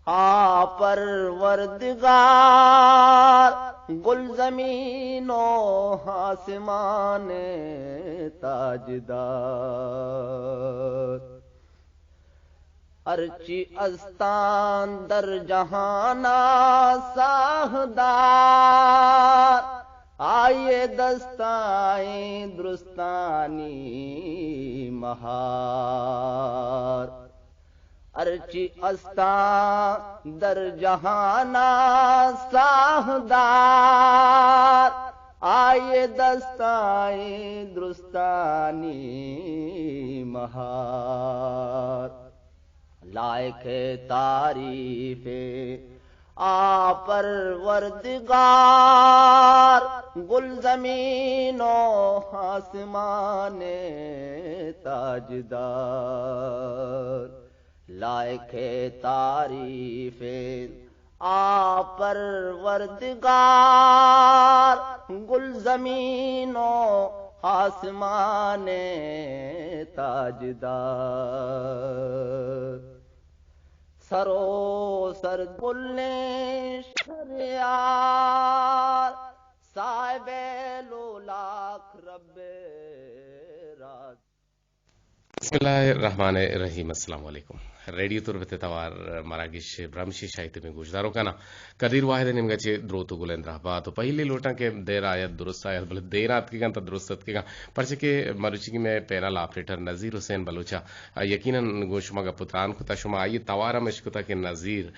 आ परवरदिगार गुल ज़मीनो आसमान ताजदार अर्ची अस्तान दर जहाना साहदार आये दस्ताए दुरुस्तानी महार अर्ची अस्ता दर जहाना साहदार आये दस्ताए दुरुस्तानी महार लायक तारीफे आ परवरदिगार गुल ज़मीनो आसमान ताजदार लायक तारीफे आ परवरदिगार गुल ज़मीनो आसमान ताजदार सरो सर गुल्ले शरियार साहिबे लोलाख रब्बे राज बिस्मिल्लाहिर्रहमानिर्रहीम अस्सलाम वालेकुम रेडियो तुर्बत तवार मरागिश ब्रह्मशी शाहिद में गुजदारो kana कदीर वाहिद निमगचे द्रोतु गुलेंद्र बा तो पहले लोटा के देर आयत दुरुस्त आयत बल देर आत के गन तो दुरुस्त के गन परचे के मरुचि में पैनल ऑपरेटर नजीर हुसैन बलूचा यकीनन गोशमा का पुत्रान खुता शुमा आई तवारा मशकुता के नजीर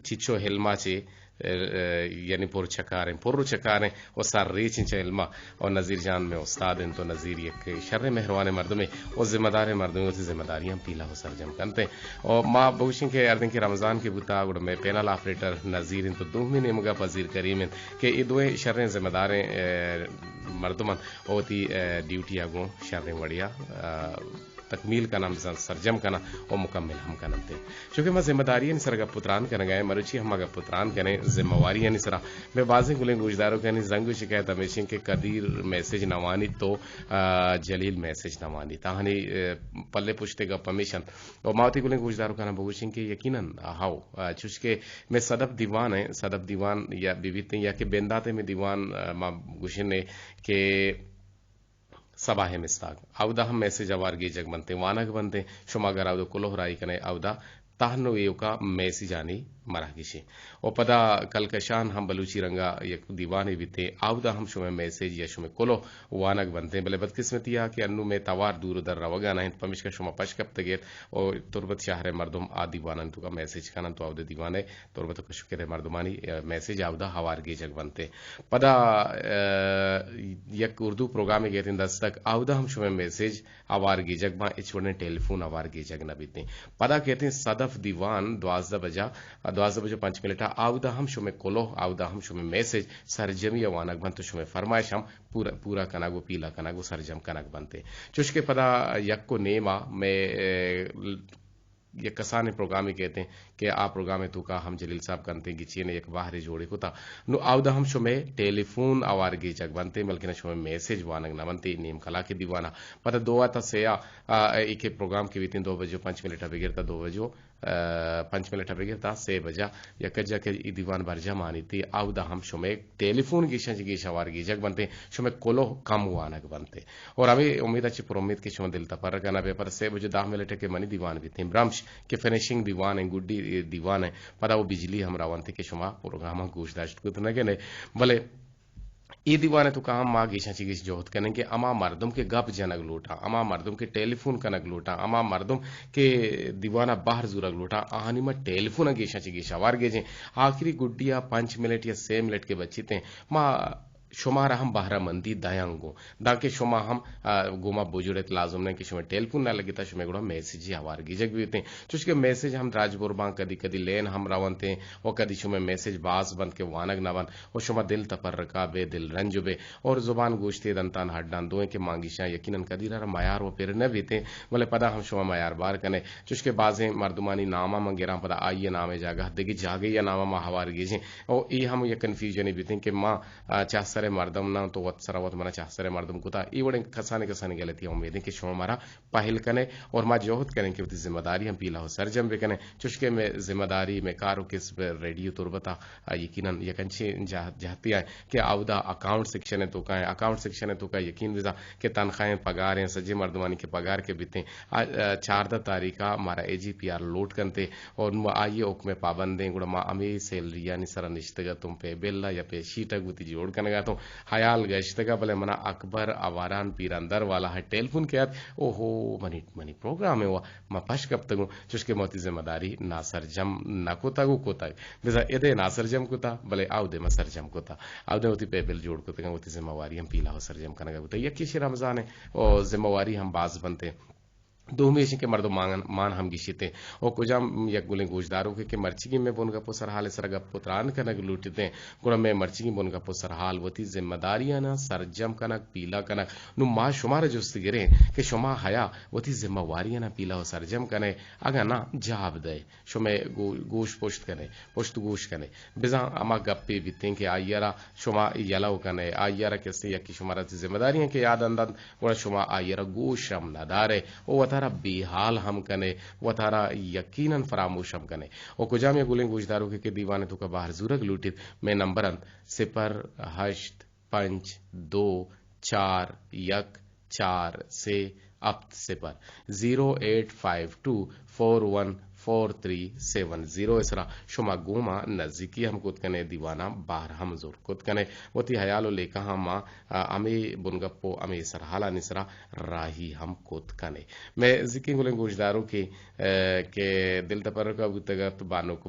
चिचो हेलमाचे यानी पुर चकारें और सार रेच इल्मा और नजीर जान में उस्ताद इन तो नजीर एक शर्र मेहरवान मर्द में और जिम्मेदार मर्द में जिम्मेदारियां पीला हो सरजम करते और माँ बहुशिंग के अर्दिन के रमजान के बुता गुड़ में पैनल ऑपरेटर नजीर इन तो दूमी ने मुगा पजीर करीम के ये दो शर्रें जिम्मेदारें मर्दमन होती ड्यूटी आगो शर्रें बढ़िया तकमील का नाम सरजम का ना और मुकम्मिल हम का नमते चूंकि मैं जिम्मेदारी निसरगा पुत्रान करने गए मरुचि हम अगर पुत्रान करें जिम्मेवारी निसरा मैं बाजे गुले गुजदारों के जंग शिकायत हमेशा के कदीर मैसेज नवानी तो जलील मैसेज नवानी ताहनी पल्ले पुछते गा परमिशन और मावती गुले गुजदारों का ना बहुशिंग के यकीनन हाउ चुस्के मैं सदफ दीवान या विविधते या के बेंदाते में दीवान माँ गुशिन ने के सबाहे मिस्ताक अवदा हम मैसेज अवारगी जग बनते वानक बनते शुमागर अवदा कुलोहराई कने अवदा ताहनो येका मैसेज आनी मरागिशी और पदा कलकशान हम बलूची रंगा एक दीवाने बीते आवदा हम शुमे मैसेज या शुमे कोलो वानक बनते बले बदकिस्मती आ कि अन्नु में तवार दूर दर रवगा नहीं पमिश का शुमा पशकप तगेत और तुरबत शहर मर्दुम आ दीवानन तुका मैसेज कानन तो आवदे दीवाने तुरबत को शुक्र मर्दुमानी मैसेज आवदा हवारगी जग बनते पदा एक उर्दू प्रोग्राम गेत दस्तक आवदा हम शुमे मैसेज आवारगी जग मा इचवने टेलीफोन आवारगी जग न बीते पदा कहते सदफ दीवान 12:05 आवदा हम शुमे कोलो आवदा हम शुमे मैसेज सरजमी वानक बनते शुमे फरमाइश हम पूरा कनागो पीला कनागो सरजम कनक बनते चुशके पदा यक को नेमा में ये कसाने प्रोग्राम कहते हैं कि आ प्रोग्राम तो का हम जलील साहब करते हैं कि चीने एक बाहरी जोड़े होता नु आवदा हम शुमे टेलीफोन आवारगी जग बनते बल्कि न शुमे मैसेज वानक न बनते नीम कला के दीवाना पता दो आता से एक प्रोग्राम के बीते 2:05 बगैर 2:05 बगैर 6 बजा या कजा के दीवान बरजा मानी थी आवदा हम शुमे टेलीफोन की आवारगी जग बनते शुमे कोलो कम वानक बनते और अभी उम्मीद अच्छी पर उम्मीद की शुमे दिल तपर करना पेपर 6 बजे 10 मिनट के मनी दीवान भी थे ब्रह्मश के फिनिशिंग दीवान है गुड्डी दीवान है पता वो बिजली हम रावंती के शुमा प्रोग्राम गोशदाश्त कुछ न के भले ई दीवाने तो काम माँ गीशा चिगीश जोहत करें कि अमा मर्दम के गप जनक लोटा अमा मर्दम के टेलीफोन कनक लोटा अमा मर्दम के दीवाना बाहर जुरक लोटा आहानी में टेलीफोन गीशा चिगीश आवार गेजे आखिरी गुड्डिया 5 मिनट या 6 मिनट के बच्ची थे माँ शुमार हम बाहरा मंदी दायांगो दाके शुमा हम गोमा बोजुरत लाजुम ने कि शुमे टेलीफोन ना लगी था शुमे गुड़ा मैसेज आवार गिजक भी होते चुसके मैसेज हम राजबुरबा कदी कदी लेन हम रावनते और कदी शुमे मैसेज बास बंद के वानक नवन और शुमा दिल तपर रका बे दिल रंजुबे और जुबान गोश्ते दंतान हड्डान दोए के मांगिशा यकीनन कदी रा मायार वो फिर न बीते बोले पदा हम शुमा मायार बार कने चुसके बाजे मर्दुमानी नामा मंगेरा पदा आइए नामे जागा देगी जागे या नामा मा हवार गिजे और ई हम ये कंफ्यूजन बीते कि मां चासर चाहसरे मर्दम ना तो वत सरावत मना चाहसरे मर्दम कुता ई वड़े कसाने गलती उम्मीद है कि शो हमारा पहल कने और मा जोहत करें कि उती जिम्मेदारी हम पीला हो सरजम भी कने चुशके में जिम्मेदारी में कारो किस रेडियो तुरबता यकीनन यकंची जहती है कि आवदा अकाउंट सेक्शन है तो का अकाउंट सेक्शन है तो का यकीन विजा के तनख्वाहें पगार हैं सज्जे मर्दमानी के पगार के बीते 4 तारीखा हमारा AGPR लोड करते और आइए ओक में पाबंदें गुड़ा मा अमी सैलरी यानी सरा निश्तगा तुम पे बेल्ला या पे शीटा गुती जोड़ कनगा तो हयाल गश्तगा भले मना अकबर अवारान पीरंदर वाला है टेलीफोन के ओहो मनी प्रोग्राम है वो मा पश कब तक चुशके मोती जिम्मेदारी ना सरजम ना कोतागु कोताग बिजा एदे ना सरजम कोता भले आवदे मा सरजम कोता आवदे होती पे बिल जोड़ कोता होती जिम्मेवारी हम पीला हो सरजम कनगा कोता यकी शे रमजान है और जिम्मेवारी हम बाज बनते दो हमेशा के मर्दो मान हम गिशीते और कुजाम या गुले गोजदारों के मर्चिगी में बोनगा पुसर हाल सरगा पुत्रान कनक लूटते गुड़ा में मर्चिगी बोनगा पुसर हाल वती जिम्मेदारियां ना सरजम कनक पीला कनक नु मा शुमार जुस्त गिरे के शुमा हया वती जिम्मेवारियां ना पीला हो सरजम कने अगा ना जवाब दे शुमे गोश पोस्ट कने पोस्ट गोश कने बिजा अमा गप्पे बिते के आयरा शुमा यलाव कने आयरा कैसे या की शुमारा जिम्मेदारियां के याद अंदर गुड़ा शुमा आयरा गोशम ना दारे ओ वतारा बेहाल हम कने वतारा यकीनन फरामोश हम कने और कुजाम गुलें गुजदारों के दीवाने तो का बाहर जुरग लूटित में नंबरन 0-8-5-2-4-1-4 से अब सिपर 0-852-41-437 इसरा शुमा गुमा नजदीकी हम कुत कने दीवाना बाहर हम जोर कुत कने वती हयालो लेका हम अमे बुनगप्पो अमे सरहाला निसरा राही हम कुत कने मैं जिकी गुले गोजदारों के दिल तपर का बुतगत बानुक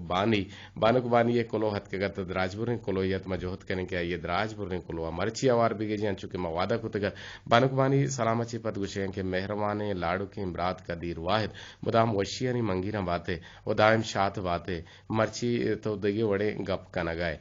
बानी ये कोलो हत के गत राजपुर ने कोलो यत मजोहत कने के ये राजपुर ने कोलो मरची आवार बिगे जान चुके मवादा कुतगर बानुक बानी सलामती पद गुशे के मेहरबाने लाडू के इमरात कदीर वाहिद मुदाम वशियानी मंगीना बातें वो दायम शात बातें मर्ची तो दगे वड़े गप का नगाए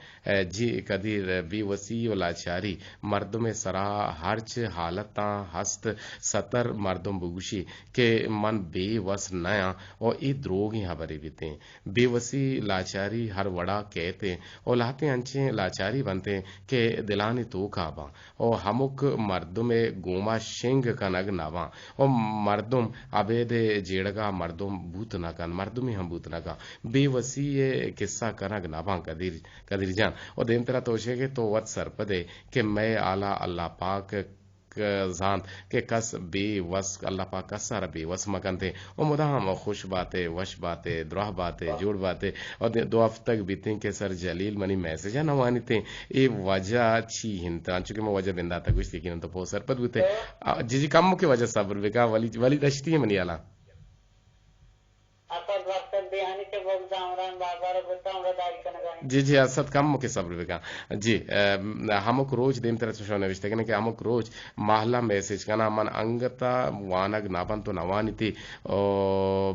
जी कदीर बी वसी लाचारी मर्दम सरा हर्च हालता हस्त सतर मर्दम बुगुशी के मन बेवस नया और ई द्रोग यहाँ बरे बीते बेवसी लाचारी हर वड़ा कहते और लाते अंचे लाचारी बनते के दिलानी तो खाबा और हमुक मर्दुम गोमा शेंग का नग नावा और मर्दुम अबेदे जेड़गा मर्दुम भूत न कन मर्दुम हम भूत न का बेवसी ये किस्सा कनग नावा कदीर जान और देम तेरा तोशे के तो वत सरपदे के मैं आला अल्लाह पाक जान के कस बेवस अल्लाह पाक कसर बेवस मकन थे और मुदा हम खुश बातें वश बातें द्रोह बातें जोड़ बातें और 2 हफ्ते तक बीते के सर जलील मनी मैसेज नवानी थे ये वजह छी हिंता चूंकि मैं वजह बिंदा था कुछ लेकिन तो पो सरपद भी थे जी कम के वजह सब्र बेका वली दश्ती है मनी आला जी असद कम के सब्र बेका जी हमक रोज देम तरह से नविश्ते कि हमक रोज महला मैसेज कना मन अंगता वानग नाबन तो नवानी थी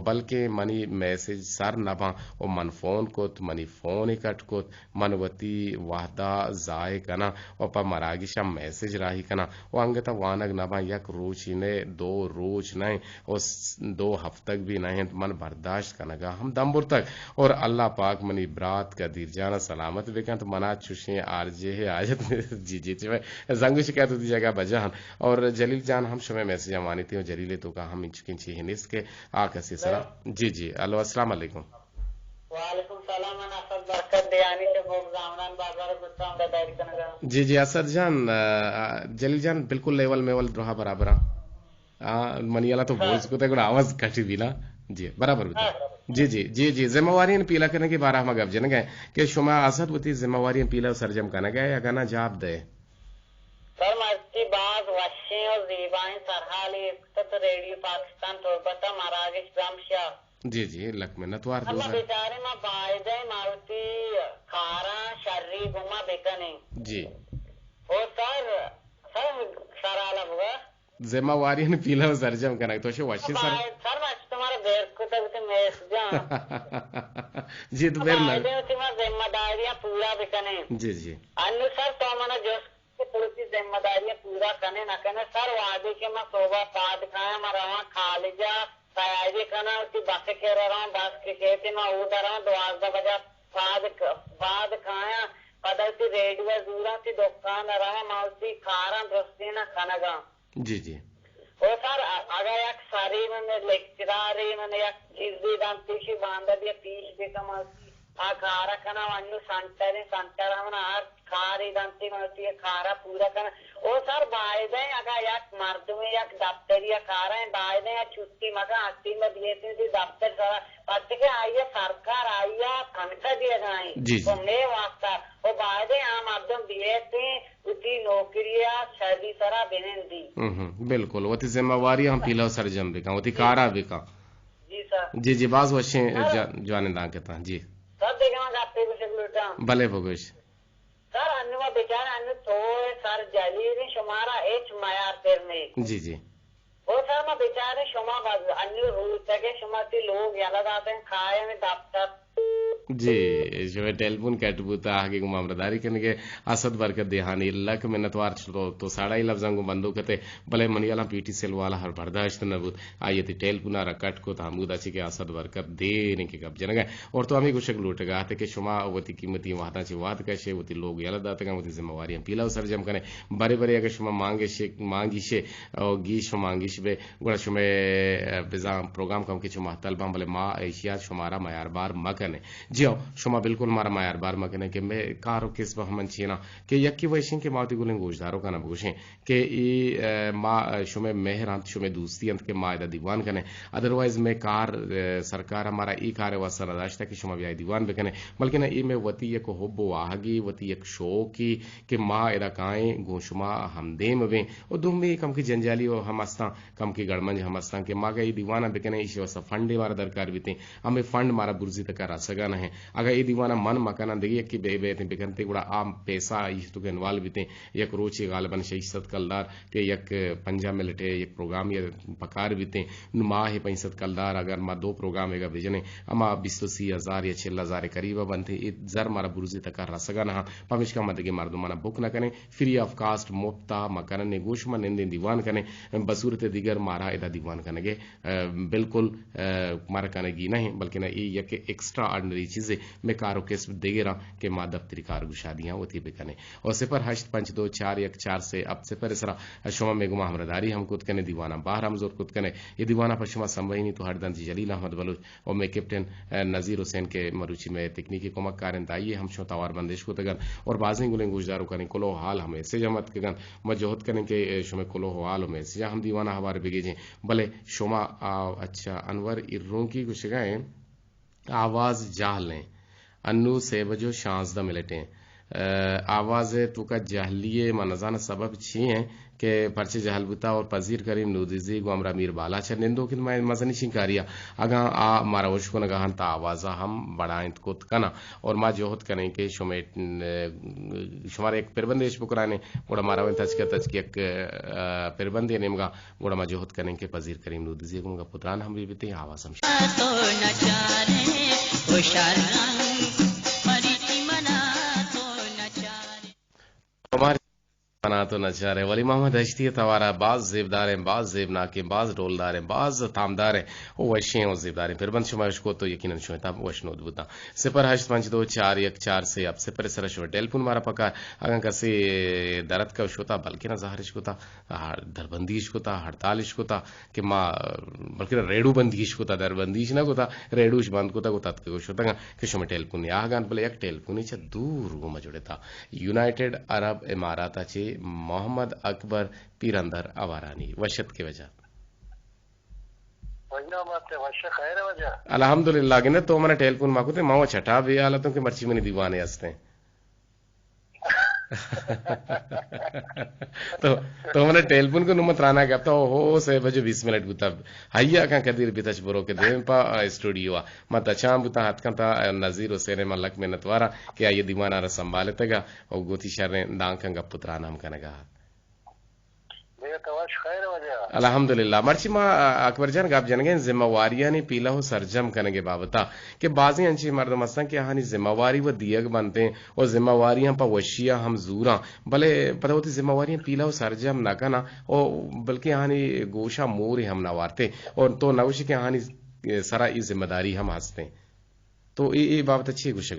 बल्कि मनी मैसेज सर नभा और मन फोन कोत मनी फोन कट कोत मनवती वाहदा जाए कना और पर मरागिशा मैसेज राही कना वो अंगता वानग नभा यक रोज ने 2 रोज नहीं और 2 हफ्ते भी नहीं मन बर्दाश्त कनगा हम दम्बुर तक और अल्लाह पाक मनी ब्रात का दीर जाना सलामत बेकंत मना चुशे आरजे है आजत जी जंग शिकायत होती जगह बजान और जलील जान हम शमे मैसेज मानी थी और जलीले तो का हम इंचकिन ची हिनिस के आकसी सरा जी अल्लाह अस्सलाम वालेकुम वालेकुम सलाम अना सब बरकत दयानी से भोग जामरान बाजार गुस्सा में दायर कनगा जी असद जान जलील जान बिल्कुल लेवल मेवल द्रोहा बराबर मनियाला तो बोल को तो आवाज कटी भी ना जी बराबर जी जिम्मेवारी पीला करने के बारे में गप जन गए कि शुमा असद वती जिम्मेवारी पीला सरजम करना गए या गाना जवाब दे सर मस्ती बात वशे और जीबाएं सरहाली तत रेडियो पाकिस्तान तो पता महाराज ब्रह्मशा जी लक में नतवार हम बेचारे में बायदे मारुति खारा शर्री गुमा बेकने जी ओ सर सराला बुआ जिम्मेवारी पीला सरजम करना तो शो वशे सर तुम्हारे बेर को तब मैस जा जी तो बेर ना तुम्हारी जिम्मेदारियां पूरा भी कने जी अन्य सर तो मना जो पुलिस जिम्मेदारियां पूरा करने ना करने सर वादे के मैं सोबा साथ खाया मरा वहाँ खा लीजा तैयारी करना उसकी बस के रहा हूँ बस के कहते मैं उधर हूँ 2 बजे बाद खाया पदती रेडियो दूरा ती दुकान रहा माउसी खारा रस्तीना खनगा जी जी ओ सर अगर एक सारी मैंने लेक्चरारी मैंने एक चीज भी दांती शी बांधा दिया पीस भी कमासी आ खारा कना वन्नु संतरे हमना आ खारी दांती माउसी खारा पूरा कना ओ सर बायदे अगर एक मर्द में एक दफ्तर या खारा है बायदे या छुट्टी मगा आती में दिए थी दफ्तर सारा पत्ते के आइए सरकार आइया खनका दिया जाए तो मैं वास्ता वो बायदे आम आदम दिए थे उसी नौकरिया शादी तरह बेनें दी बिल्कुल वो जिम्मेवारी हम पीला सरजम बिका वो कारा बिका जी सर जी बाज वशे जाने दा कहता जी सब देखा जाते कुछ लुटा भले भगोश सर अन्नुआ बेचारा अन्नु थोड़े सर जलीरी शुमारा एच मायार तेर में जी वो सर मैं बेचारे शुमा बाजू अन्नु रूल तके शुमाती लोग याला दाते हैं खाए में दफ्तर जी जो टेलीफोन कैटबूता आगे मामलदारी करने के असद बरकत देहानी लक मिन्नतवार तो साड़ा ही लफ्जंगो बंदूक थे भले मनियाला पीटी सेल वाला हर बर्दाश्त नबूत आये थी टेलपुना रकट को तामूद अच्छी के असद बरकत देने के कब जन गए और तो हमें कुछ लूट गया थे कि शुमा वती कीमती वादा ची वाद कैसे वती लोग याला दाते का वती जिम्मेवारी पीला सरजम करे बड़े बड़े अगर शुमा मांगी शे गीश मांगिश बे गुड़ा शुमे बिजा प्रोग्राम कम की शुमा तलबा भले माँ एशिया शुमारा मयार बार मकने जी शुमा बिल्कुल मारा मायार बार मकने के मैं कारो किस बहमन छीना के यक्की वैशिं के माती गुलें गोशदारों का ना बुशें के ई माँ शुमे मेहरांत शुमे दूसती अंत के मायदा दीवान कने अदरवाइज मैं कार सरकार हमारा ई कार वसन अदाश्ता की शुमा ब्याह दीवान बेकने बल्कि ना ई में वती एक होब्बो आहगी वती एक शो की के माँ एदा काएं गोशुमा हमदेम वे और दुम भी कम की जंजाली और हमस्ता कम की गड़मंज हमस्ता के माँ का ई दीवाना बेकने इसे वसा फंडे मारा दरकार बीते हमें फंड मारा बुर्जी तक आ सगा है अगर ये दीवाना मन मकाना देखिए कि बेबे बिकनते गुड़ा आम पैसा इस्तु के इन्वॉल्व बीते एक रोची गालबन शहीद कलदार के एक पंजा में लटे एक प्रोग्राम या पकार बीते नुमा है पैंसत कलदार अगर मा दो प्रोग्राम है भेजने अमा 20,000 या 6,000 करीब बनते जर मारा बुर्जी तक रसगा ना पमिश का मदगे मर्दमाना बुक न करें फ्री ऑफ कास्ट मुफ्ता मकान ने गोशमा निंदे दीवान करें बसूरत दिगर मारा इदा दीवान कनेगे बिल्कुल मारा कनेगी नहीं बल्कि ना ये एक्स्ट्रा ऑर्डिनरी चीजें मैं कारो केस देगे रहा कि माँ दफ्तरी कार गुशादियां होती बेकने और सिफर 85241 से अब सिफर इसरा शुमा में गुमा हमरदारी हम कुद कने दीवाना बाहर हम जोर कुद कने ये दीवाना पर शुमा संभवी नहीं तो हरदन जी जलील अहमद बलूच और मैं कैप्टन नजीर हुसैन के मरुची में तकनीकी कोमक कारन ताइए हम शो तवार बंदिश को तगन और बाजी गुलें गुजारो करें कुलो हाल हमें से जमत के गन मजोहत करें के शुमे कुलो हाल में से हम दीवाना हमारे बिगेजे भले शुमा अच्छा अनवर इर्रों की कुछ गए आवाज जाहलें अन्नू से बजो शांस द मिलटे आवाज तुका जहलिए मनजान सबब छी हैं के परचे जहलबुता और पजीर करीम नूदिजी गुमरा मीर बाला छ निंदो कि मैं मजनी शिकारिया अगा आ मारा वशको न गहन ता आवाजा हम बड़ाइन कुत कना और मा जोहत कने के शुमे शुमार एक पिरबंदेश बुकराने गोड़ा मारा वन तच के एक पिरबंदे नेमगा गोड़ा मा जोहत कने के पजीर करीम नूदिजी गुमगा पुत्रान हम भी बीते आवाज हम तो नचारे हमारे बना तो नचा रहे वली मोहम्मद अश्ती तवारा बाज जेबदार हैं बाज जेबनाक हैं बाज डोलदार हैं बाज तामदार हैं वो वशे और जेबदार हैं फिर बंद शुमाश को तो यकीनन शुता वशनो बुता सिपर 85241 से अब सिपर सरश टेलीफोन मारा पकार अगर कसे दरद का शुता बल्कि ना जाहरिश को था दरबंदीश को था हड़तालिश को था कि माँ बल्कि रेडू बंदीश को था दरबंदीश ना को था रेडूश बंद को था को शुता कि शुमे टेलीफोन या गान बोले एक टेलीफोन ही दूर वो मजुड़े था यूनाइटेड अरब इमारात मोहम्मद अकबर पीरंदर अवारानी वशत के वजह अल्हम्दुलिल्लाह के तो मैंने टेलीफोन माको थे माओ छठा भी हालतों के मर्ची में दीवाने हंसते तो मैंने टेलीफोन को नुमत राना कहता हो से बजे 20 मिनट बुता हయ్యా का कदीर बितच बरो के देम पा स्टूडियो मत अच्छा बुता हाथ का नजीर हुसैन मलक में नतवारा कि ये दीवाना र संभाले तगा और गोती शर दांग का पुत्रा नाम कनेगा अल्हम्दुलिल्लाह मर्ची माँ अकबर जान गाप जनगे जिम्मेवारियां ने पीला हो सरजम करने के बाबता कि बाजी अंशी मर्द मस्ता कि हानि जिम्मेवारी व दियग बनते हैं और जिम्मेवारियां पर वशिया हम जूरा भले पता होती जिम्मेवारियां पीला हो सरजम ना करना और बल्कि हानि गोशा मोर हम ना वारते और तो नवश के हानि सारा ई जिम्मेदारी हम हंसते तो ये बाबत अच्छी गुशक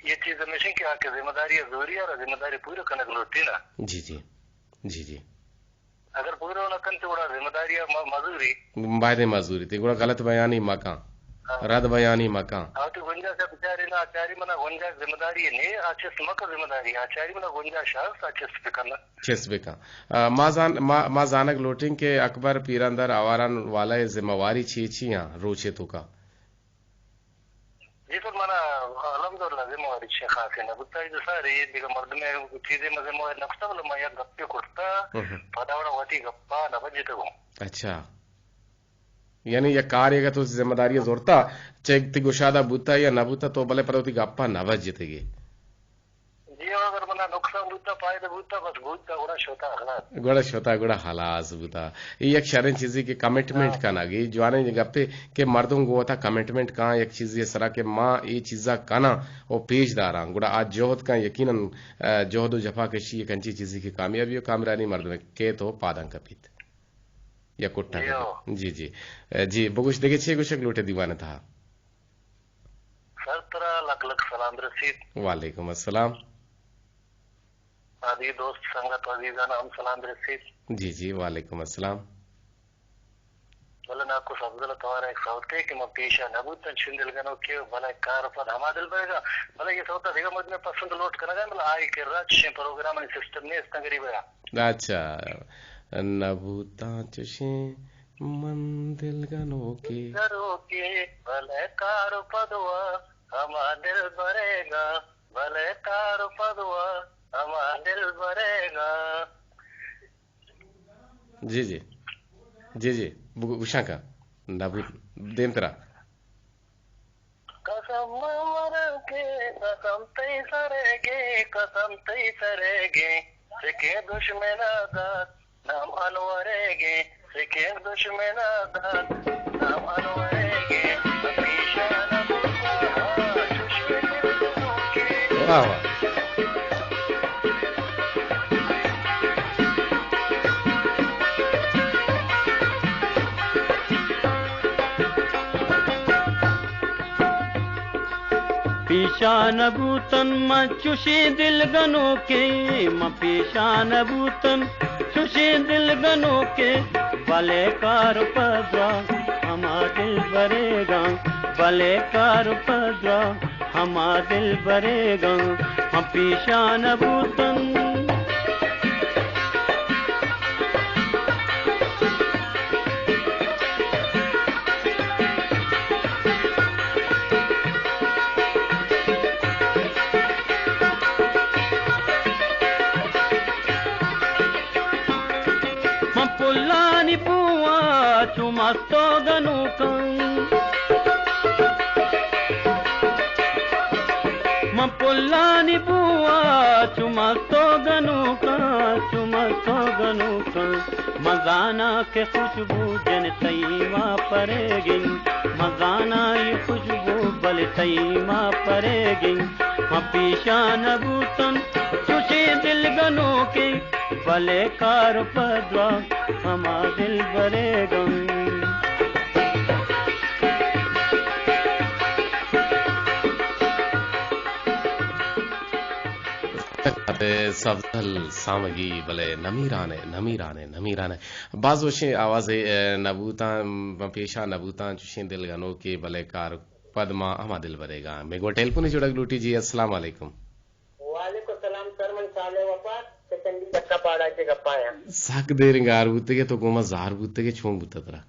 ये चीज हमेशा की आके जिम्मेदारी जरूरी और जिम्मेदारी पूरी करने को होती ना। जी जी जी जी अगर पूरा न करते बड़ा जिम्मेदारी मजदूरी बायदे मजदूरी थी गुड़ा गलत बयानी मका रद बयानी मका तो गुंजा से बेचारी ना आचारी मना गुंजा जिम्मेदारी ने अच्छे स्मक जिम्मेदारी आचारी मना गुंजा शाह अच्छे से करना चेस्बिका माँ जानक लोटिंग के अकबर पीरंदर आवारन वाला जिम्मेवारी छीछियां रोचे तो का जी तो माना अलहमदुलिल्लाह जिम्मेवारी छे खास है ना बुताई जो सारे दिगा मर्द में चीजें मजे में नक्शा वाला माया गप्पे कुर्ता पदावड़ा वाटी गप्पा ना बजे तो अच्छा यानी या कार्य का तो जिम्मेदारी जोरता चेक ती गुशादा बुता या नबुता तो भले परोती गप्पा न बज जीतेगी जी अगर मना नुकसान बुता पाए तो बुता बस बुता गुड़ा शोता गुड़ा हलास बुता ये एक शरण चीज़ी की कमिटमेंट का नागी जवाने गप्पे के मर्दों को था कमिटमेंट का एक चीज़ ये सरा के माँ ये चीज़ा काना वो पेशदारा गुड़ा आज जोहद का यकीनन जोहद जफा कशी एक अंची चीज़ी की कामयाबी कामरानी मर्द में के तो पादंग कपित या कुट्टा जी जी जी बगुश देखे छे कुछ लोटे दीवाने था सर तरह लख लख सलाम रसीद वालेकुम अस्सलाम आदि दोस्त संगत अजीजाना हम सलाम रसीद जी जी वालेकुम अस्सलाम बोले ना कुछ अफजल तुम्हारा एक सौते कि मैं पेशा नबूतन छिंदल गनो के भला कार पर हमा दिल बरेगा भला ये सौता देगा मुझ में पसंद लोट करेगा मतलब आई के रात प्रोग्राम ने सिस्टम ने इस तंगरी बया अच्छा नबूता चुशे मन दिल गनो के भले कार पदवा हमा दिल भरेगा भले कार पदवा हमा दिल भरेगा जी जी जी जी उषा का नबूत देंतरा कसम मर के कसम तई सरेगे सिके दुश्मन आजाद नाम अनवरेगे सिके दुश्मन आजाद नाम अनवरेगे हमेशा वाह वाह पेशान बूतन चुशी दिल गनो के पेशान बूतन चुशी दिल गनो के भले कार पदरा हमा दिल भरेगा भले कार पदरा हमा दिल भरेगा हम पेशान बूतन पुल्लानी बुआ चुमा तो गनुका मजाना के खुशबू जन तईमा परेगी मजाना ये खुशबू बल तईमा परेगी पेशान बूतन खुशी दिल गनो के भले कार पदवा हमा दिल भरेगा सफल सामगी भले नमीराने बाज वशे आवाज नबूता पेशा नबूता चुशे दिल गनो के भले कार पदमा हमा दिल भरेगा मैं गो टेलीफोन जुड़क लूटी जी अस्सलाम वालेकुम वालेकुम सलाम सर मन साले वफा चंदी चक्का पाड़ा के गप्पाया सक देरेंगे आर बुत्ते के तो गोमा जार बुत्ते के छोंग बुत्ता तरा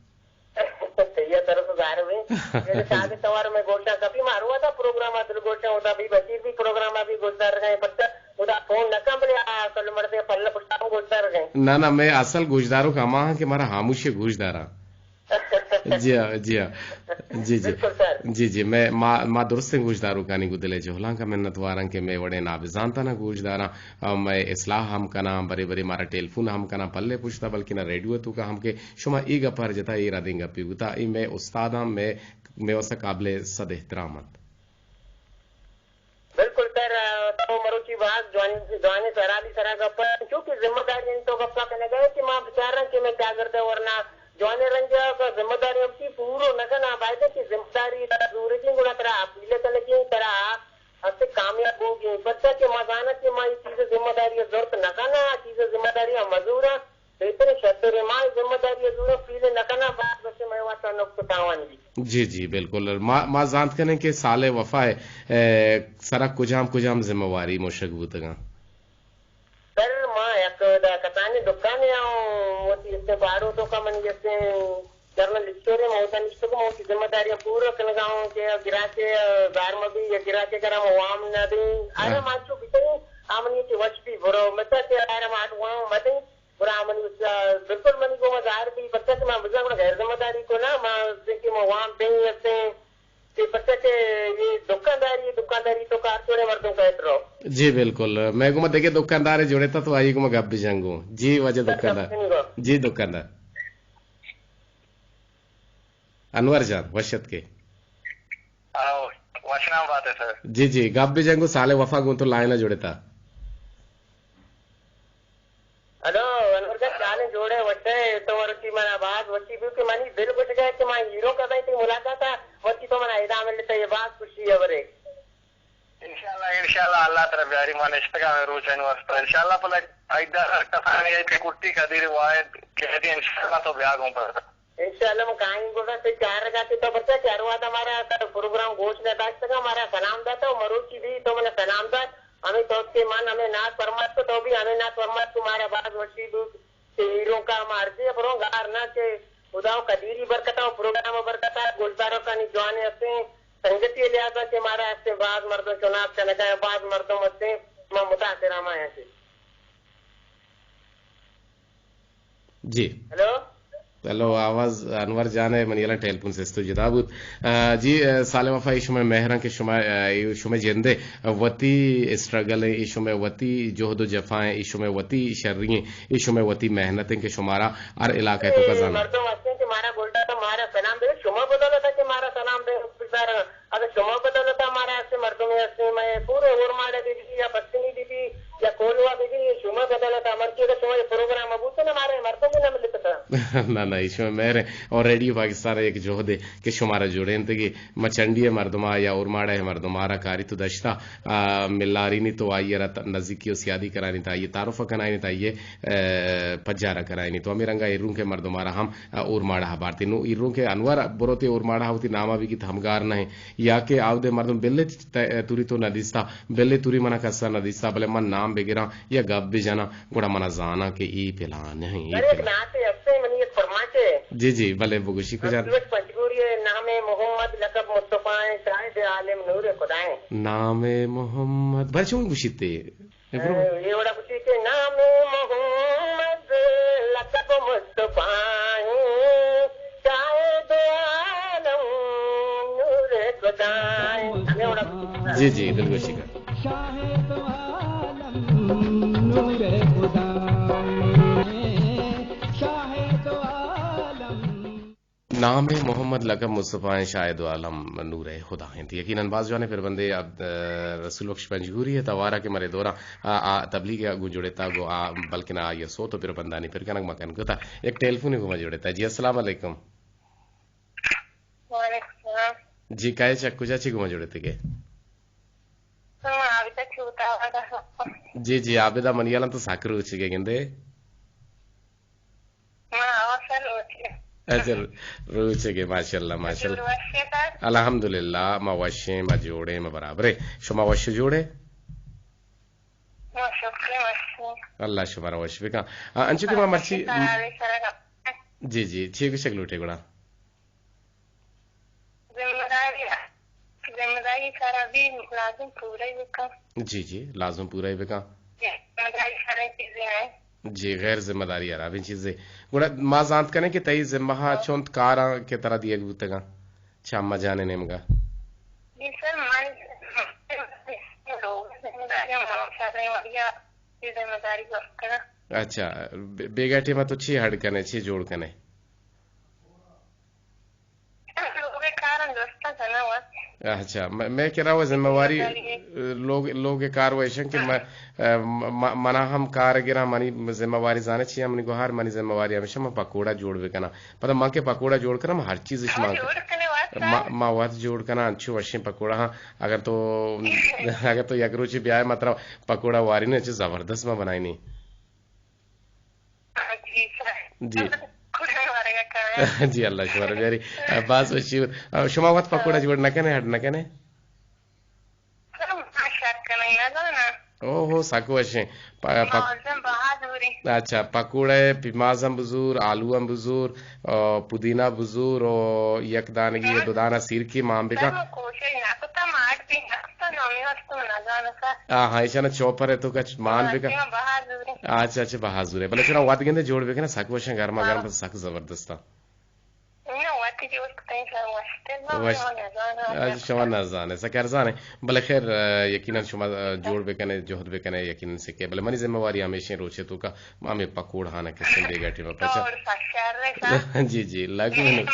ये तरफ जार में मेरे साथ सवार में गोटा कभी मारुआ था प्रोग्राम आदर गोटा होता भी बची भी प्रोग्राम अभी गोटा रहे पत्ता उदा फोन न कंपले कल मरते पल्ले पुष्टाम गोटा रहे ना मैं असल गुजदारों का मां के मारा हामुशे गुजदारा जी जी जी मैं माँ दुरुस्त गुजदारू कानी गुदले जोहला का मिन्नत वारं के मैं वड़े नाबिजानता ना गुजदारा मैं इस्लाह हम कना बरे बरे मारा टेलीफोन हम कना पल्ले पूछता बल्कि ना रेडियो तू का हमके शुमा ई गपर जता ई रादिंगा पीगुता ई मैं उस्तादा मैं वसा काबिले सद एहतरामत बिल्कुल सर तो मरुची बात जवानी सराली सरा गप्पा क्योंकि जिम्मेदारी इन तो गप्पा करने गए कि मां बेचारा कि मैं क्या करते वरना जवानी रंग का जिम्मेदारी अपनी पूरो न करना पाए की जिम्मेदारी जरूरी की गुणा तरह पीले तले की तरह अब से कामयाब जी जी बिल्कुल मा जानत कने के साले वफा है सरा कुजाम जिम्मेवारी मोशक बूतगा सर मां एक कताने दुकान मोती इससे बारो तो का मन जैसे जर्नलिस्ट रे मोतनिस्ट को मोती जिम्मेदारी पूरा कलगांव के गिराके बार में भी ये गिराके करा वाम न दी अरे माचो बितनी आमनी के वचती बरो मत के अरे माट वाम मत ब्राह्मण बिल्कुल मनी को मजार भी बच्चा के मैं बुझा गैर जिम्मेदारी को ना मां देखी मैं वहां देंगे ऐसे कि बच्चा के ये दुकानदारी तो कार चोरे मर्दों का रहो जी बिल्कुल मैं को मत देखे दुकानदार जोड़े था तो आई को मैं गप भी जाऊंगू जी वजह दुकानदार जी दुकानदार अनवर जान वशत के वचना बात है सर जी जी गप भी जाऊंगू साले वफा को तो लाए ना जोड़े था हेलो अनवर का चाले जोड़े वटे तो वरती मना बात वटी भी कि मानी दिल बुझ गया कि मैं हीरो का भाई मुलाकात था वटी तो मना इदा मिलता ये बात खुशी है बरे इंशाल्लाह अल्लाह तरफ यारी माने इश्तगा में रोचन वास्ता इंशाल्लाह पला आइदा तफाने ये के कुट्टी का दी रिवायत कह दी इंशाल्लाह तो ब्याह हों पर इंशाल्लाह मैं कहीं बोला से चार रकाते तो बच्चा चारवा हमारा प्रोग्राम घोषणा दास का हमारा सलाम दाता मरुची भी तो मैंने सलाम दा हमें तो के मान हमें नाथ परमात्मा तो भी हमें नाथ परमात्मा तुम्हारा बात वसी हीरो का मारती अपनो गार ना के उदाव कदीरी बरकता प्रोग्राम बरकता गुलदारों का निजवाने हसे संगति लिहाजा के मारा ऐसे बाद मर्दों चुनाव चला बाद मर्दों मत मैं मुतासिरा में ऐसे जी हेलो हेलो आवाज अनवर जान है मनियला टेलीफोन से तो जदाबुत जी साले वफा इशु में मेहरा के इशु में जिंदे वती स्ट्रगल है इशु में वती जोहद जफाएं इशु में वती शर्री इशु में वती मेहनतें के शुमारा हर इलाके तो का जाना मर्दों वास्ते कि मारा गोल्डा तो मारा सलाम दे शुमा बदौलत है कि मारा सलाम दे सर अगर शुमा बदौलत हमारा ऐसे मर्दों में ऐसे मैं पूरे और मारे दीदी या पत्नी दीदी या कोलवा दीदी शुमा बदौलत अमर की तो प्रोग्राम अब तो हमारे मर्दों में न मिलता ना ना इसमें मेरे और रेडियो पाकिस्तान एक जोहदे के शुमारा जुड़े कि मचंडी मर्दमा या उर्माड़ा है मर्दमारा कारी तो दश्ता मिल्लारी नहीं तो आइए नजदीकी सियादी करानी था ये तारुफ करानी था ये पज्जारा करानी तो अमीरंगा इरूं के मर्दमारा हम उर्माड़ा भारती नो इरूं के अनवर बरोते उर्माड़ा होती नामा भी की हमगार नहीं या के आवदे मर्दम बेल्ले तुरी तो नदिस्ता बेल्ले तुरी मना कस्सा नदिस्ता भले मन नाम बेगिरा या गब भी जाना गुड़ा मना जाना के ई पिला नहीं जी जी भले बुगुशी को जान नामे मोहम्मद लकब मुस्तफा शाहिद आलिम नूर खुदाए नामे मोहम्मद बच्चों की गुशीते ये बड़ा गुशी के नामे मोहम्मद लकब मुस्तफा शाहिद आलिम नूर खुदाए ये बड़ा जी जी दिल गुशी का शाहिद आलम नूर खुदाए शाहिद नाम है मोहम्मद लकब मुस्तफ़ा शाहिद आलम नूर खुदा हैं यकीनन बाज जाने फिर बंदे रसूल बख्श पंजगूरी है तवारा के मरे दौरा तबलीग गुजुड़े था गो बल्कि ना ये सो तो फिर बंदा नहीं फिर क्या मकान को था एक टेलीफोन को मजुड़े था जी अस्सलाम वालेकुम जी काय चक्कू चाची को मजुड़े थे के जी जी आबिदा मनियाला तो साकर उची के गिंदे अच्छा रोचे के माशाल्लाह माशाल्लाह अल्हम्दुलिल्लाह मा वशे मा जोड़े मा बराबर शुमा वश जोड़े अल्लाह शुमारा वश भी का अंचु के मा मर्ची जी जी ठीक है शक्ल गुड़ा जिम्मेदारी सारा भी लाजम पूरा ही बेका जी जी लाजम पूरा ही बेका जिम्मेदारी सारी चीजें हैं जी गैर जिम्मेदारी यार अभी चीजें गुड़ा माँ जानत कने कि तई जिम्मा चौंत कारा के तरह दिए गुतगा शाम जाने ने मगा जी सर मान जिम्मेदारी करना अच्छा बेगाठी में तो छी हड़ कने छी जोड़ कने अच्छा मैं कह रहा हूँ जिम्मेवारी लोग कार्रवाई कि मना हम कार गिरा मनी जिम्मेवारी जाने चाहिए मनी को हर मनी जिम्मेवारी हमेशा मैं पकोड़ा जोड़ भी करना पता माँ के पकोड़ा जोड़ कर हर चीज माँ वात जोड़ करना अच्छी वशी पकोड़ा हाँ अगर तो यकरुचि ब्याह मतलब पकोड़ा वारी ने अच्छी जबरदस्त में बनाई नहीं जी जी अल्लाह शुक्र बेरी बास वशी शुमा वत पकोड़ा जोड़ नकने हट नकने ओहो साकू वशे अच्छा पकोड़े पिमाजम बुजूर आलू हम बुजूर पुदीना बुजूर और एक दानगी दो दाना सिरकी मांबिका हाँ ऐसा ना चौपर है तो कच मान बिका अच्छा अच्छा बहादुर है भले चलो वाद गेंदे जोड़ बेके ना साकू वशे गर्मा गर्म साक जबरदस्त शमा नजान ऐसा कर जाने भले खैर यकीनन शमा जोड़ बेकने जोहद बेकने यकीनन से के भले मनी जिम्मेवारी हमेशा रोचे तो का मामे पकोड़ हाना किस्म देगा टीम पचा जी जी लग में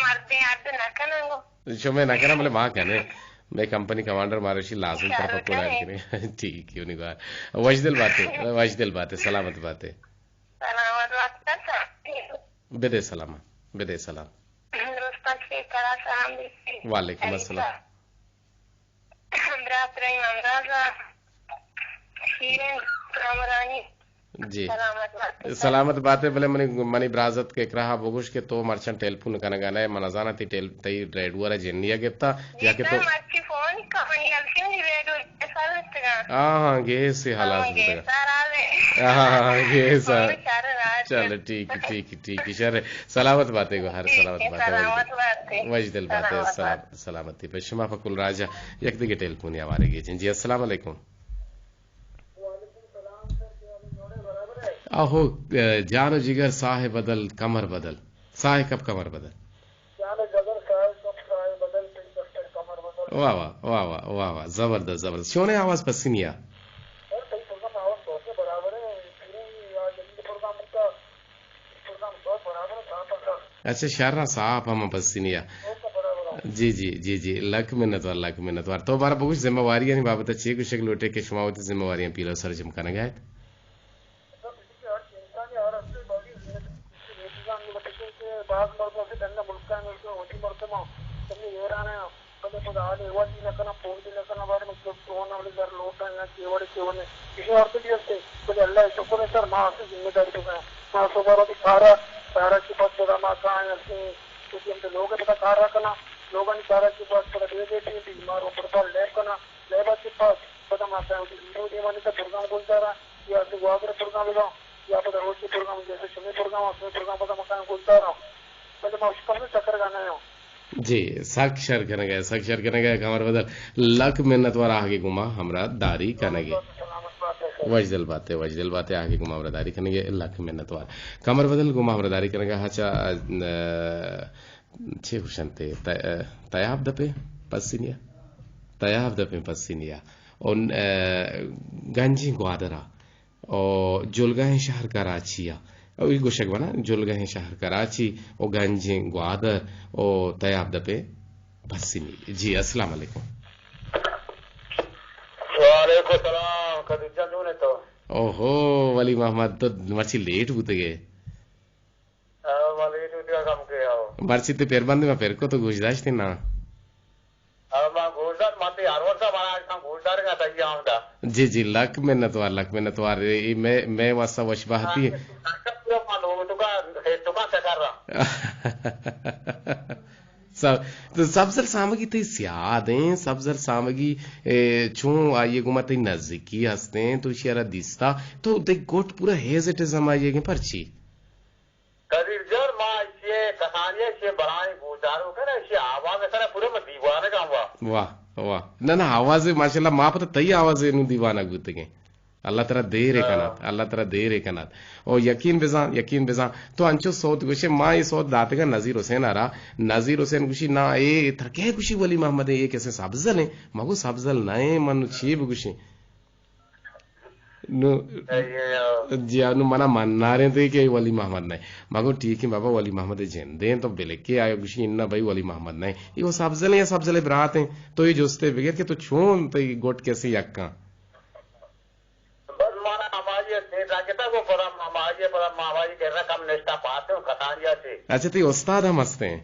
शमे ना करना भले मां कहने मैं कंपनी कमांडर मारेशी लाजम पर पकोड़ा है ठीक क्यों नहीं बात वजदिल बातें सलामत बातें बेदे सलाम बेदे सलाम वालेकुम अस्सलाम जी सलामत बात है भले मनी ब्राजत के क्राहा बोगुश के तो मर्चेंट टेलीफोन का नगाना है मनाजाना थी टेल तई रेडुआरा जेनिया गेता या के तो हाँ गे से हालात हाँ गे सर चलो ठीक सर सलामत बातें को हर सलामत बातें वजदिल बातें सलामती पे शुमा फकुल राजा एक दिगे टेलीफोन हमारे गे जी अस्सलाम वालेकुम आहो जानो जिगर साहे बदल कमर बदल साहे कब कमर बदल वाह वाह वाह वाह वाह वाह जबरदस्त जबरदस्त शोने आवाज पसीनिया अच्छा शारा साहब हम पसीनिया जी जी जी जी लक मिन्नत वार तो बारा बहुत जिम्मेवारियां नहीं बाबत अच्छी कुछ लोटे के शुमावती जिम्मेवारियां पीलो सर जमकाना गए जी साक्षर करने गए कमर बदल लक मिन्नत वार आगे गुमा हमरा दारी करने गए वजदल बातें आगे गुमा हमरा दारी करने गए लक मिन्नत वार कमर बदल गुमा हमरा दारी करने गए हाचा छे हुशनते तयाब दपे पसीनिया और गंजी ग्वादरा और जुलगाह शहर कराचिया और गोशक बना जुलगाह शहर कराची और गंजी ग्वादर और तयाब दपे पसीनी जी अस्सलाम वालेकुम वालेकुम सलाम खदीजा नूने तो ओहो वली मोहम्मद तो मर्ची लेट होते गए लेट होते काम के आओ मर्ची ते पेरबंदी में पेर को तो गुजदाश थी ना जी जी लक मिन्नत वार मैं वसा वशबाहती तो सब्जर सामगी ती सियाद हैं सब्जर सामगी छू आइए गुमाती नजदीकी हंसते हैं तो शेरा दिस्ता तो देख गोट पूरा हेजिटिज्म आइए परची वाह वाह ना आवाज माशाल्लाह माँ पता तई आवाज नु दीवाना गुतगे अल्लाह तरा दे रे कनात और यकीन बेजा तो अंचो सौत गुशे माँ ये सौत दाते का नजीर हुसैन आरा नजीर हुसैन गुशी ना ए थरके गुशी वली मोहम्मद ये कैसे सब्जल है मगो सब्जल नए मन छीब गुशी नु जी नु मना मन्ना रहे थे कि वली मोहम्मद नहीं मगो ठीक है बाबा वली मोहम्मद जिंदे तो बिलके आयो गुशी इन्ना भाई वली मोहम्मद नहीं ये वो सब्जल या सब्जल बरात हैं तो ये जोस्ते बगैर के तो छून तो ये गोट कैसे यक्का अच्छा तो उस्ताद हम हंसते हैं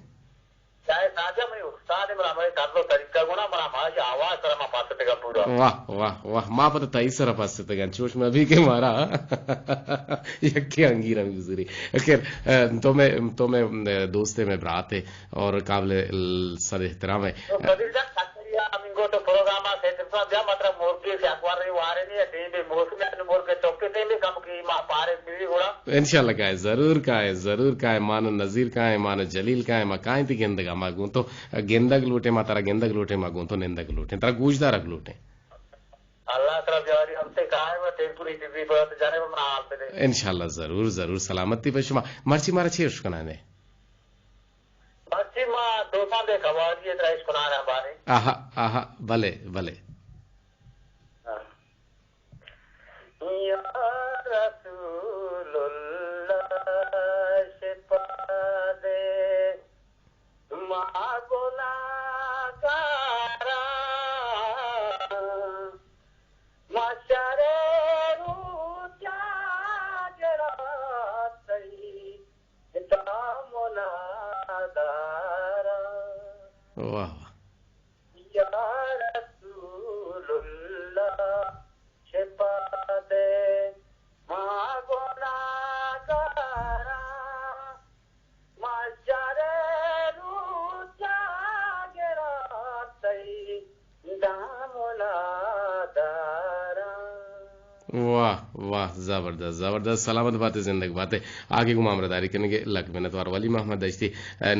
वाह वाह वाह माँ पता तईसर पास चोश में अभी के मारा यक्के अंगीर में गुजरी खैर तो मैं दोस्ते में बराते और काबिल सद एहतराम है amigo to programa se trata de matra morke se akwar ri ware ni te be morke me morke tokke te be kam ki ma pare bi gola इंशाल्लाह का है जरूर का है मानो नजीर का है मानो जलील का है मकाई थी गेंदगा मागूं तो गेंदग लूटे मा तारा गेंदग लूटे मागूं तो निंदग लूटे तारा गूजदारक लूटे अल्लाह तरफ जारी हमसे कहा है वो तेलपुरी टीवी पर जाने में आप पे इंशाल्लाह जरूर सलामती पे शुमा मर्ची मारा छे उसकना ने मर्ची मा दोसा दे खवारी इधर इसको ना है बारे आहा भले या रसूलुल्लाह शिफादे मा गुनाहगारा माशरे रूजा जरातई दामुनादारा वाह या रसूलुल्लाह शिफादे मा गुनाहगारा माशरे रूजा जरातई दामुनादारा वाह जबरदस्त सलामत बातें जिंदगी बातें आगे को मामरदारी करने के लक मेहनत वार वली मोहम्मद दश्ती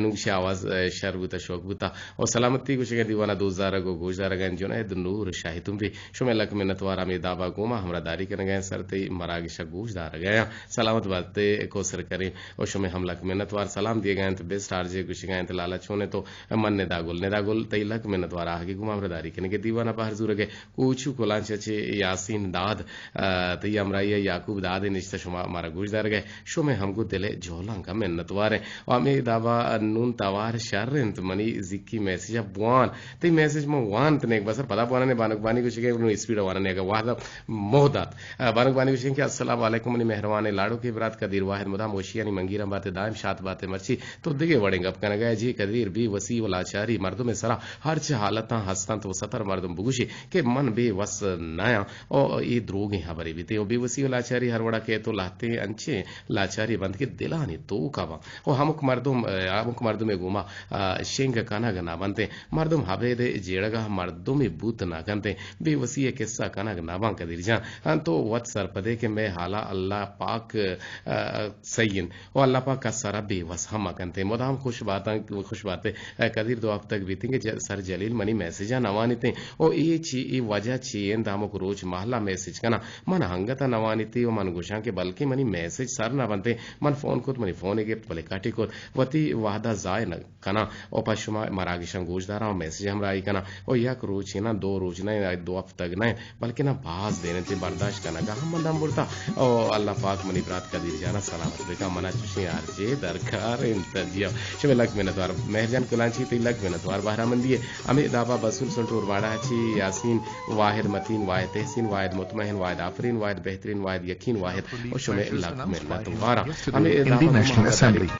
नुक्श आवाज शरबुता शोकबुता और सलामती कुछ के दीवाना 2000 को गोजदार गए जो है नूर शाही तुम भी शुमे लक मेहनत वार में दावा गोमा हमरा दारी करने गए सरते मरागिशा गोजदार गए सलामत बातें को सर करें और शुमे हम लक मेहनत वार सलाम दिए गए तो बेस्ट आरजे कुछ गए तो लालच होने तो मन ने दागुल तई लक मेहनत वार आगे को मामरदारी करने के दीवाना बाहर जुर गए कुछ कोलांचे यासीन दाद तई अमराइया याकूब दाद निश्चित शुमा मारा गुजदार गए शो में हमको दिले झोलंग का मेहनतवार है और मैं दावा नून तवार शर्रंत मनी जिक्की मैसेज बुआन तई मैसेज में वान तने एक बसर पता बुआन ने बानक बानी को शिके उन्होंने स्पीड वान ने का वादा मोहदात बानक बानी को शिके अस्सलाम वालेकुम मनी मेहरबान लाड़ो की बरात कदीर वाहिद मुदा मोशियानी मंगीरा बातें दाइम शात बातें मर्ची तो दिगे वड़ेंगे अब कहना गया जी कदीर भी वसी वलाचारी मर्दों में सरा हर च हालत हंसता तो सतर मर्दम बुगुशी के मन बेवस नया और ये द्रोगे हबरी बीते और बेवसी लाचारी हर वड़ा के तो लाते अंचे लाचारी बंद के दिलानी तो कावा और हमक मर्दों में गुमा शेंग काना गना बनते मर्दम हबे दे जेड़गा मर्दों में बूत ना गनते बेवसी किस्सा काना गना बां कदीर जा तो वत सरपदे के मैं हाला अल्लाह पाक सय्यन और अल्लाह पाक का सारा बेवस हम गनते मुदाम खुश बातें कदीर दो अब तक बीतेंगे सर जलील मनी मैसेज नवानिते और ये वजह चाहिए दामक रोज महला मैसेज कना मन हंगता नवानिती और मन गुशा के बल्कि मनी मैसेज सर ना बनते मन फोन को मनी फोन के बले काटी को वती वादा जाय न कना और पशुमा मरागिशं गोजदारा और मैसेज हमरा आई कना और यक रोज ना 2 रोज ना 2 हफ्ता ना बल्कि ना बाज देने ते बर्दाश्त करना का हम दम बुरता और अल्लाह पाक मनी रात का दिल जाना सलामत बेका मना चुशी यार जे दरकार इंतजिया शबे लक में नतवार मेहरजान कुलांची ते लक में नतवार बहरा मंदी अमी दावा बसुल संटूर वाड़ा छी यासीन वाहिद मतीन वाहिद तहसीन वाहिद मुतमईन वाहिद आफरीन वाहिद बेहतरीन वाहिद यकीन वाहिद और शुमे लक में नतवारा हमें